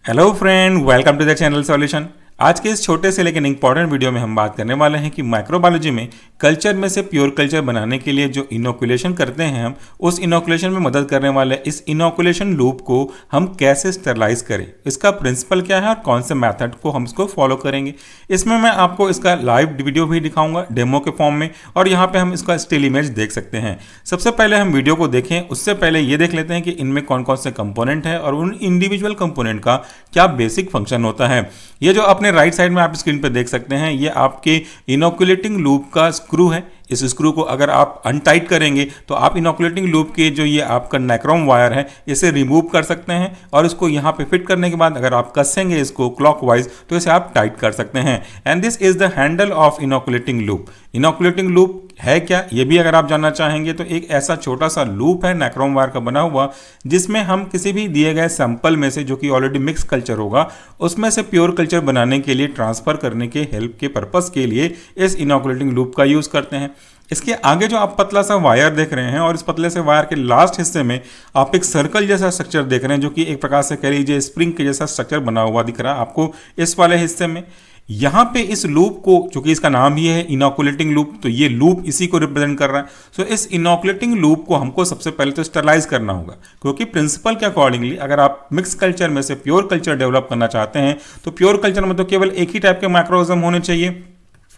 Hello friend, welcome to the channel solution. आज के इस छोटे से लेकिन इंपॉर्टेंट वीडियो में हम बात करने वाले हैं कि माइक्रोबायोलॉजी में कल्चर में से प्योर कल्चर बनाने के लिए जो इनोकुलेशन करते हैं हम उस इनोकुलेशन में मदद करने वाले इस इनोकुलेशन लूप को हम कैसे स्टरलाइज करें, इसका प्रिंसिपल क्या है और कौन से मेथड को हम इसको फॉलो करेंगे। इसमें मैं आपको इसका लाइव वीडियो भी दिखाऊंगा डेमो के फॉर्म में, और यहाँ पे हम इसका स्टिल इमेज देख सकते हैं। सबसे पहले हम वीडियो को देखें, उससे पहले ये देख लेते हैं कि इनमें कौन कौन से कंपोनेंट है और उन इंडिविजुअल कंपोनेंट का क्या बेसिक फंक्शन होता है। ये जो अपने राइट साइड में आप स्क्रीन पर देख सकते हैं, ये आपके इनोकुलेटिंग लूप का स्क्रू है। इस स्क्रू को अगर आप अनटाइट करेंगे तो आप इनोकुलेटिंग लूप के जो ये आपका नाइक्रोम वायर है इसे रिमूव कर सकते हैं, और इसको यहाँ पे फिट करने के बाद अगर आप कसेंगे इसको क्लॉकवाइज तो इसे आप टाइट कर सकते हैं। And this is the handle of inoculating loop. Inoculating loop है क्या, ये भी अगर आप जानना चाहेंगे तो एक ऐसा छोटा सा लूप है नाइक्रोम वायर का बना हुआ, जिसमें हम किसी भी दिए गए सैंपल में से जो कि ऑलरेडी मिक्स कल्चर होगा उसमें से प्योर कल्चर बनाने के लिए, ट्रांसफर करने के हेल्प के पर्पस के लिए इस इनोकुलेटिंग लूप का यूज करते हैं। इसके आगे जो आप पतला सा वायर देख रहे हैं और इस पतले से वायर के लास्ट हिस्से में आप एक सर्कल जैसा स्ट्रक्चर देख रहे हैं, जो कि एक प्रकार से कह लीजिए स्प्रिंग के जैसा स्ट्रक्चर बना हुआ दिख रहा है आपको इस वाले हिस्से में। यहाँ पे इस लूप को, चूंकि इसका नाम ही है इनोकुलेटिंग लूप, तो ये लूप इसी को रिप्रेजेंट कर रहा है। सो इस इनोकुलेटिंग लूप को हमको सबसे पहले तो स्टरलाइज करना होगा, क्योंकि प्रिंसिपल के अकॉर्डिंगली अगर आप मिक्स कल्चर में से प्योर कल्चर डेवलप करना चाहते हैं तो प्योर कल्चर में तो केवल एक ही टाइप के माइक्रोऑर्गेनिज्म होने चाहिए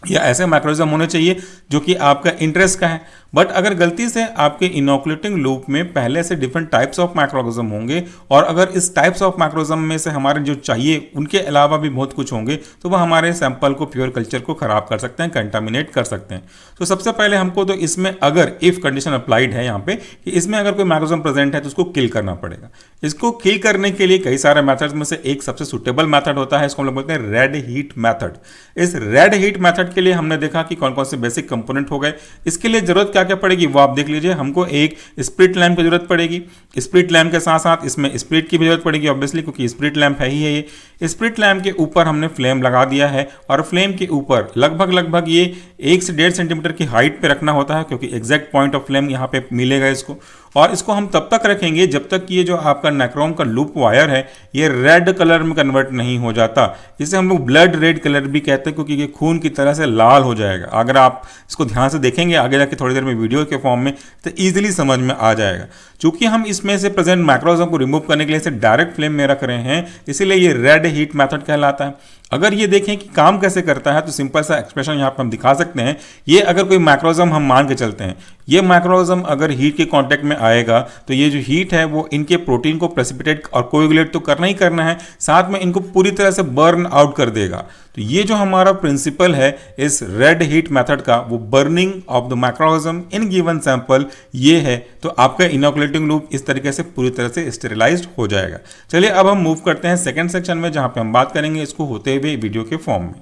या ऐसे माइक्रोऑर्गेनिज्म होने चाहिए जो कि आपका इंटरेस्ट का है। बट अगर गलती से आपके इनोकुलेटिंग लूप में पहले से डिफरेंट टाइप्स ऑफ माइक्रोऑर्गेनिज्म होंगे और अगर इस टाइप्स ऑफ माइक्रोऑर्गेनिज्म में से हमारे जो चाहिए उनके अलावा भी बहुत कुछ होंगे तो वह हमारे सैंपल को, प्योर कल्चर को खराब कर सकते हैं, कंटामिनेट कर सकते हैं। तो सबसे पहले हमको तो इसमें अगर इफ कंडीशन अप्लाइड है यहाँ पे कि इसमें अगर कोई माइक्रोऑर्गेनिज्म प्रेजेंट है तो उसको किल करना पड़ेगा। इसको किल करने के लिए कई सारे मेथड्स में से एक सबसे सुटेबल मेथड होता है, इसको हम लोग बोलते हैं रेड हीट मेथड। इस रेड हीट मेथड के लिए हमने देखा कि कौन कौन से बेसिक कंपोनेंट हो गए। इसके लिए जरूरत क्या क्या पड़ेगी वो आप देख लीजिए। हमको एक स्प्लिट लैंप की जरूरत पड़ेगी। स्प्लिट लैंप के साथ साथ इसमें स्प्लिट की भी जरूरत पड़ेगी ऑब्वियसली, क्योंकि स्प्लिट लैंप है ही है ये। स्प्लिट लैंप के ऊपर हमने फ्लेम लगा दिया है और फ्लेम के ऊपर लगभग ये 1 से 1.5 सेंटीमीटर की हाइट पे रखना होता है, क्योंकि एग्जैक्ट पॉइंट ऑफ फ्लेम यहाँ पे मिलेगा इसको। और इसको हम तब तक रखेंगे जब तक कि ये जो आपका नाइक्रोम का लूप वायर है ये रेड कलर में कन्वर्ट नहीं हो जाता। इसे हम लोग ब्लड रेड कलर भी कहते हैं, क्योंकि ये खून की तरह से लाल हो जाएगा। अगर आप इसको ध्यान से देखेंगे आगे जाके थोड़ी देर में वीडियो के फॉर्म में तो ईजिली समझ में आ जाएगा। चूंकि हम इसमें से प्रेजेंट माइक्रोऑर्गेनिज्म को रिमूव करने के लिए इसे डायरेक्ट फ्लेम में रख रहे हैं, इसीलिए ये रेड हीट मेथड कहलाता है। अगर ये देखें कि काम कैसे करता है तो सिंपल सा एक्सप्रेशन यहाँ पर हम दिखा सकते हैं। ये अगर कोई माइक्रोऑर्गेनिज्म हम मान के चलते हैं, ये माइक्रोऑर्गेनिज्म अगर हीट के कांटेक्ट में आएगा तो ये जो हीट है वो इनके प्रोटीन को प्रेसिपिटेट और कोएगुलेट तो करना ही करना है, साथ में इनको पूरी तरह से बर्न आउट कर देगा। तो ये जो हमारा प्रिंसिपल है इस रेड हीट मेथड का, वो burning of the microorganism in given sample ये है। तो आपका इनोकुलेटिंग लूप इस तरीके से पूरी तरह से स्टेरिलाइज्ड हो जाएगा। चलिए अब हम मूव करते हैं सेकंड सेक्शन में, जहां पे हम बात करेंगे इसको होते हुए वीडियो के फॉर्म में।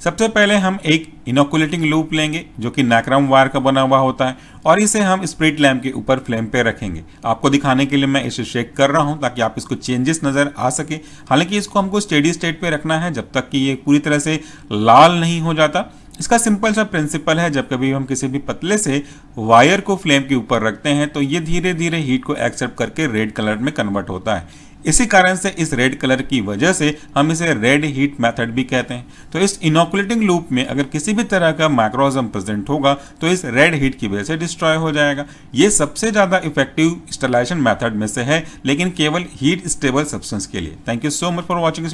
सबसे पहले हम एक इनोकुलेटिंग लूप लेंगे जो कि नाइक्रोम वायर का बना हुआ होता है, और इसे हम स्प्लिट लैंप के ऊपर फ्लेम पे रखेंगे। आपको दिखाने के लिए मैं इसे शेक कर रहा हूं ताकि आप इसको चेंजेस नजर आ सके। हालांकि इसको हमको स्टेडी स्टेट पे रखना है जब तक कि ये पूरी तरह से लाल नहीं हो जाता। इसका सिंपल सा प्रिंसिपल है, जब कभी हम किसी भी पतले से वायर को फ्लेम के ऊपर रखते हैं तो ये धीरे धीरे हीट को एक्सेप्ट करके रेड कलर में कन्वर्ट होता है। इसी कारण से इस रेड कलर की वजह से हम इसे रेड हीट मेथड भी कहते हैं। तो इस इनोकुलेटिंग लूप में अगर किसी भी तरह का माइक्रोऑर्गेनिज्म प्रेजेंट होगा तो इस रेड हीट की वजह से डिस्ट्रॉय हो जाएगा। ये सबसे ज्यादा इफेक्टिव स्टरलाइजेशन मेथड में से है, लेकिन केवल हीट स्टेबल सब्सटेंस के लिए। Thank you so much for watching.